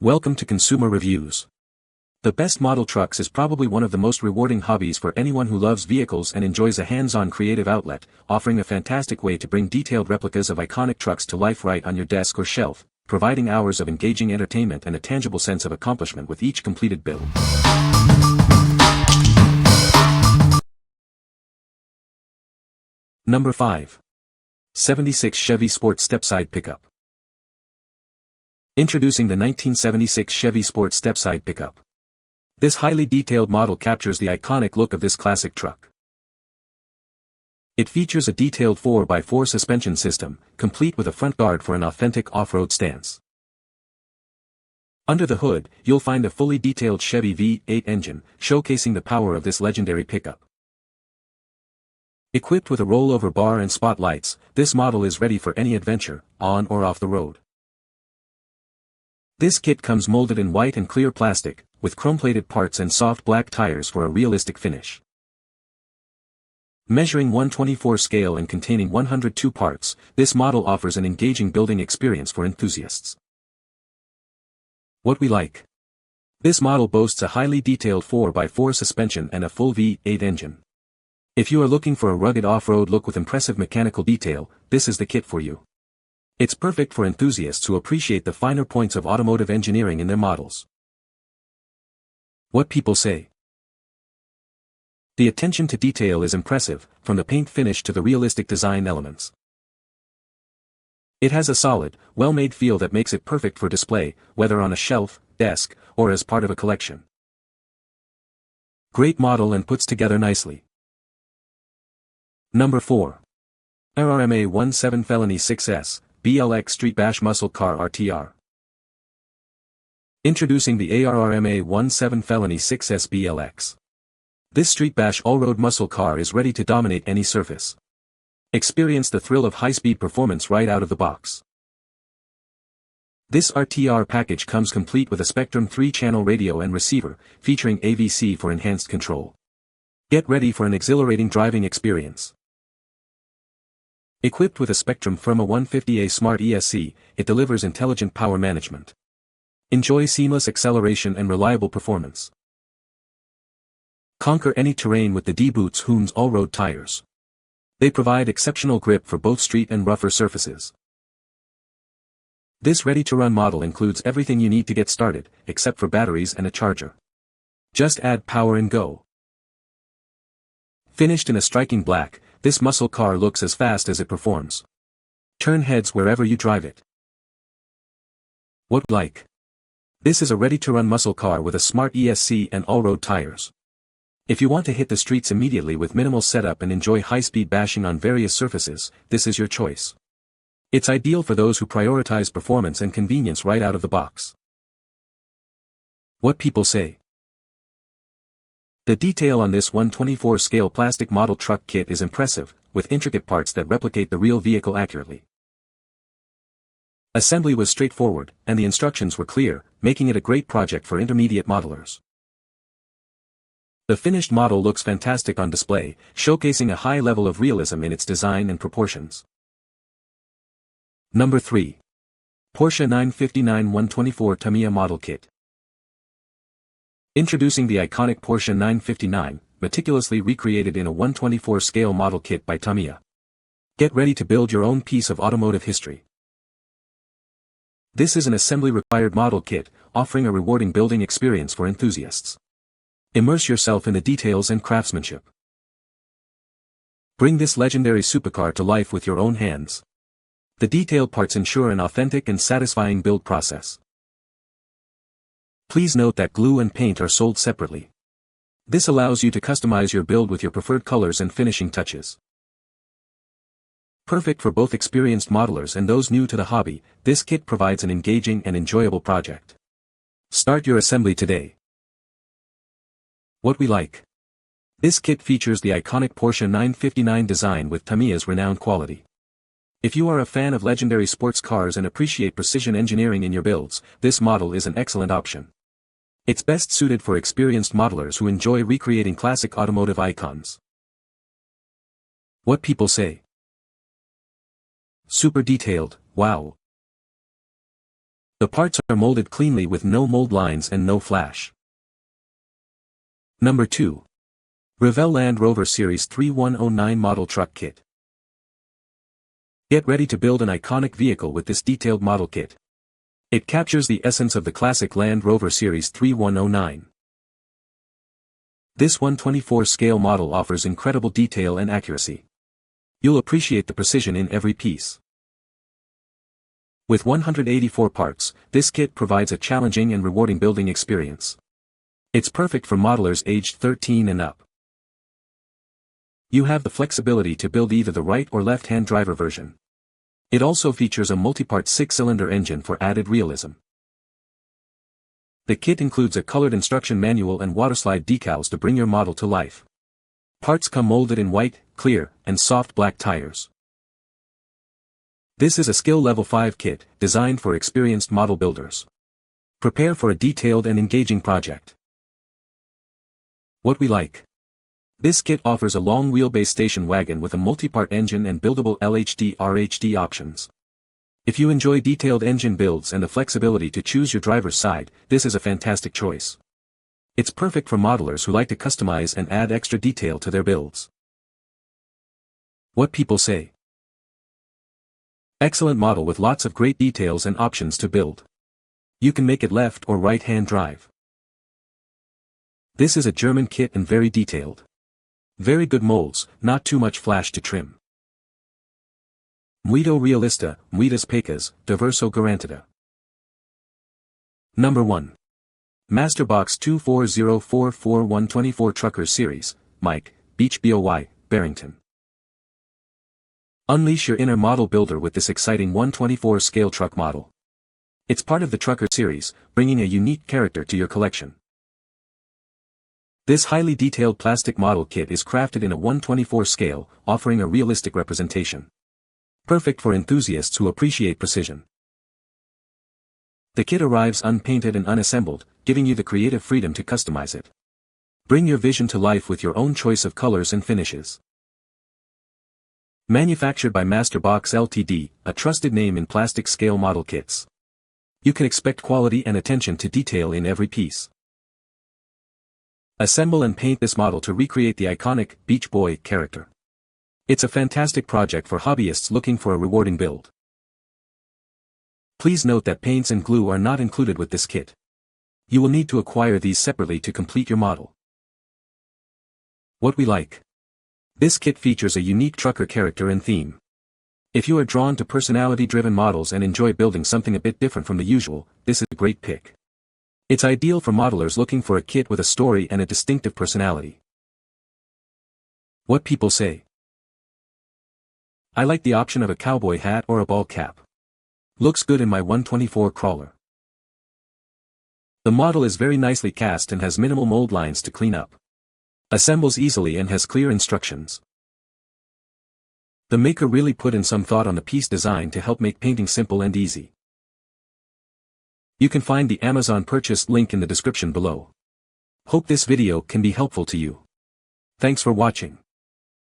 Welcome to Consumer Reviews. The best model trucks is probably one of the most rewarding hobbies for anyone who loves vehicles and enjoys a hands-on creative outlet, offering a fantastic way to bring detailed replicas of iconic trucks to life right on your desk or shelf, providing hours of engaging entertainment and a tangible sense of accomplishment with each completed build. Number 5. 76 Chevy Sport Stepside Pickup. Introducing the 1976 Chevy Sport Stepside Pickup. This highly detailed model captures the iconic look of this classic truck. It features a detailed 4x4 suspension system, complete with a front guard for an authentic off-road stance. Under the hood, you'll find a fully detailed Chevy V8 engine, showcasing the power of this legendary pickup. Equipped with a rollover bar and spotlights, this model is ready for any adventure, on or off the road. This kit comes molded in white and clear plastic, with chrome-plated parts and soft black tires for a realistic finish. Measuring 1/24 scale and containing 102 parts, this model offers an engaging building experience for enthusiasts. What we like. This model boasts a highly detailed 4x4 suspension and a full V8 engine. If you are looking for a rugged off-road look with impressive mechanical detail, this is the kit for you. It's perfect for enthusiasts who appreciate the finer points of automotive engineering in their models. What people say. The attention to detail is impressive, from the paint finish to the realistic design elements. It has a solid, well-made feel that makes it perfect for display, whether on a shelf, desk, or as part of a collection. Great model and puts together nicely. Number 4. ARRMA 17 Felony 6S, BLX Street Bash Muscle Car RTR. Introducing the ARRMA 17 Felony 6S BLX. This Street Bash all-road muscle car is ready to dominate any surface. Experience the thrill of high-speed performance right out of the box. This RTR package comes complete with a Spectrum 3-channel radio and receiver, featuring AVC for enhanced control. Get ready for an exhilarating driving experience. Equipped with a Spectrum Firma 150A Smart ESC, it delivers intelligent power management. Enjoy seamless acceleration and reliable performance. Conquer any terrain with the D-Boots Hoons all-road tires. They provide exceptional grip for both street and rougher surfaces. This ready-to-run model includes everything you need to get started, except for batteries and a charger. Just add power and go. Finished in a striking black, this muscle car looks as fast as it performs. Turn heads wherever you drive it. What like? This is a ready-to-run muscle car with a smart ESC and all-road tires. If you want to hit the streets immediately with minimal setup and enjoy high-speed bashing on various surfaces, this is your choice. It's ideal for those who prioritize performance and convenience right out of the box. What people say. The detail on this 1/24 scale plastic model truck kit is impressive, with intricate parts that replicate the real vehicle accurately. Assembly was straightforward, and the instructions were clear, making it a great project for intermediate modelers. The finished model looks fantastic on display, showcasing a high level of realism in its design and proportions. Number 3. Porsche 959 124 Tamiya Model Kit. Introducing the iconic Porsche 959, meticulously recreated in a 1/24 scale model kit by Tamiya. Get ready to build your own piece of automotive history. This is an assembly-required model kit, offering a rewarding building experience for enthusiasts. Immerse yourself in the details and craftsmanship. Bring this legendary supercar to life with your own hands. The detailed parts ensure an authentic and satisfying build process. Please note that glue and paint are sold separately. This allows you to customize your build with your preferred colors and finishing touches. Perfect for both experienced modelers and those new to the hobby, this kit provides an engaging and enjoyable project. Start your assembly today. What we like. This kit features the iconic Porsche 959 design with Tamiya's renowned quality. If you are a fan of legendary sports cars and appreciate precision engineering in your builds, this model is an excellent option. It's best suited for experienced modelers who enjoy recreating classic automotive icons. What people say. Super detailed, wow. The parts are molded cleanly with no mold lines and no flash. Number 2. Revell Land Rover Series 3109 Model Truck Kit. Get ready to build an iconic vehicle with this detailed model kit. It captures the essence of the classic Land Rover Series 3109. This 1/24 scale model offers incredible detail and accuracy. You'll appreciate the precision in every piece. With 184 parts, this kit provides a challenging and rewarding building experience. It's perfect for modelers aged 13 and up. You have the flexibility to build either the right or left-hand driver version. It also features a multi-part 6-cylinder engine for added realism. The kit includes a colored instruction manual and waterslide decals to bring your model to life. Parts come molded in white, clear, and soft black tires. This is a skill level 5 kit, designed for experienced model builders. Prepare for a detailed and engaging project. What we like. This kit offers a long wheelbase station wagon with a multi-part engine and buildable LHD/RHD options. If you enjoy detailed engine builds and the flexibility to choose your driver's side, this is a fantastic choice. It's perfect for modelers who like to customize and add extra detail to their builds. What people say. Excellent model with lots of great details and options to build. You can make it left or right-hand drive. This is a German kit and very detailed. Very good molds, not too much flash to trim. Muito realista, muitas pecas, diverso garantida. Number 1. Masterbox 24044 Truckers Series, Mike, Beach BOY, Barrington. Unleash your inner model builder with this exciting 1/24 scale truck model. It's part of the Trucker series, bringing a unique character to your collection. This highly detailed plastic model kit is crafted in a 1/24 scale, offering a realistic representation. Perfect for enthusiasts who appreciate precision. The kit arrives unpainted and unassembled, giving you the creative freedom to customize it. Bring your vision to life with your own choice of colors and finishes. Manufactured by Masterbox Ltd., a trusted name in plastic scale model kits. You can expect quality and attention to detail in every piece. Assemble and paint this model to recreate the iconic Beach Boy character. It's a fantastic project for hobbyists looking for a rewarding build. Please note that paints and glue are not included with this kit. You will need to acquire these separately to complete your model. What we like. This kit features a unique trucker character and theme. If you are drawn to personality-driven models and enjoy building something a bit different from the usual, this is a great pick. It's ideal for modelers looking for a kit with a story and a distinctive personality. What people say. I like the option of a cowboy hat or a ball cap. Looks good in my 1/24 crawler. The model is very nicely cast and has minimal mold lines to clean up. Assembles easily and has clear instructions. The maker really put in some thought on the piece design to help make painting simple and easy. You can find the Amazon purchase link in the description below. Hope this video can be helpful to you. Thanks for watching.